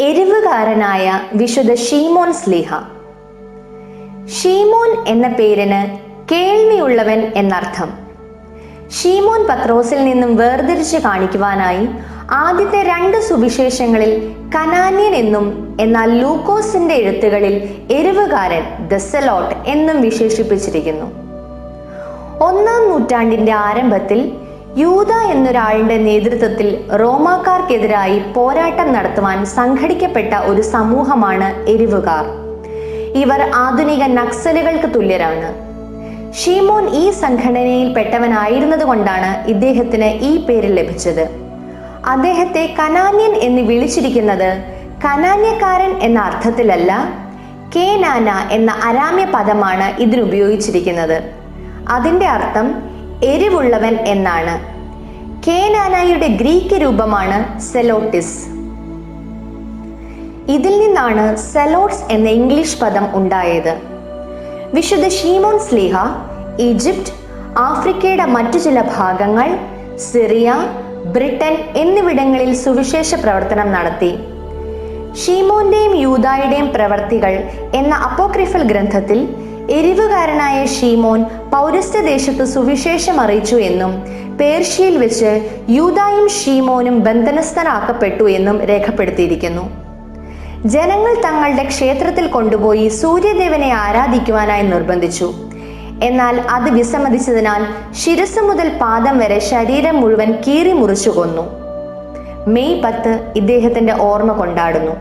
എരിവുകാരനായ വിശുദ്ധ ശീമോൻ സ്ലീഹ. ശീമോൻ എന്ന പേരിന് കേൾവിയുള്ളവൻ എന്നർത്ഥം. ശീമോൻ പത്രോസിൽ നിന്നും വേർതിരിച്ച് കാണിക്കുവാനായി ആദ്യത്തെ 2 സുവിശേഷങ്ങളിൽ കനാന്യൻ എന്നും എന്നാൽ ലൂക്കോസിന്റെ എഴുത്തുകളിൽ എരിവുകാരൻ ദ സെലോട്ട് എന്നും വിശേഷിപ്പിച്ചിരിക്കുന്നു. 1-ാം നൂറ്റാണ്ടിന്റെ ആരംഭത്തിൽ യൂദ എന്നൊരാളുടെ നേതൃത്വത്തിൽ റോമാക്കാർക്കെതിരായി പോരാട്ടം നടത്തുവാൻ സംഘടിക്കപ്പെട്ട ഒരു സമൂഹമാണ് എരിവുകാർ. ഇവർ ആധുനിക നക്സലുകൾക്ക് തുല്യരാണ്. ശീമോൻ ഈ സംഘടനയിൽ പെട്ടവനായിരുന്നത് കൊണ്ടാണ് ഇദ്ദേഹത്തിന് ഈ പേര് ലഭിച്ചത്. അദ്ദേഹത്തെ കനാന്യൻ എന്ന് വിളിച്ചിരിക്കുന്നത് കനാന്യക്കാരൻ എന്ന അർത്ഥത്തിലല്ല, കേനാന എന്ന അരാമ്യ പദമാണ് ഇതിനുപയോഗിച്ചിരിക്കുന്നത്. അതിൻ്റെ അർത്ഥം എരിവുള്ളവൻ എന്നാണ്. കേനാനയുടെ ഗ്രീക്ക് രൂപമാണ് സെലോട്ടിസ്. ഇതിൽ നിന്നാണ് സെലോട്സ് എന്ന ഇംഗ്ലീഷ് പദം ഉണ്ടായത്. വിശുദ്ധ ശീമോൻ സ്ലീഹ ഈജിപ്റ്റ്, ആഫ്രിക്കയുടെ മറ്റു ചില ഭാഗങ്ങൾ, സിറിയ, ബ്രിട്ടൻ എന്നിവിടങ്ങളിൽ സുവിശേഷ പ്രവർത്തനം നടത്തി. ശീമോന്റെയും യൂദായുടെയും പ്രവർത്തികൾ എന്ന അപ്പോക്രിഫൽ ഗ്രന്ഥത്തിൽ എരിവുകാരനായ ശീമോൻ പൗരസ്ത്യദേശത്ത് സുവിശേഷം അറിയിച്ചു എന്നും പേർഷ്യയിൽ വെച്ച് യൂദായും ശീമോനും ബന്ധനസ്ഥനാക്കപ്പെട്ടു എന്നും രേഖപ്പെടുത്തിയിരിക്കുന്നു. ജനങ്ങൾ തങ്ങളുടെ ക്ഷേത്രത്തിൽ കൊണ്ടുപോയി സൂര്യദേവനെ ആരാധിക്കുവാനായി നിർബന്ധിച്ചു. എന്നാൽ അത് വിസമ്മതിച്ചതിനാൽ ശിരസ് മുതൽ പാദം വരെ ശരീരം മുഴുവൻ കീറി മുറിച്ചു കൊന്നു. മെയ് 10 ഇദ്ദേഹത്തിന്റെ ഓർമ്മ കൊണ്ടാടുന്നു.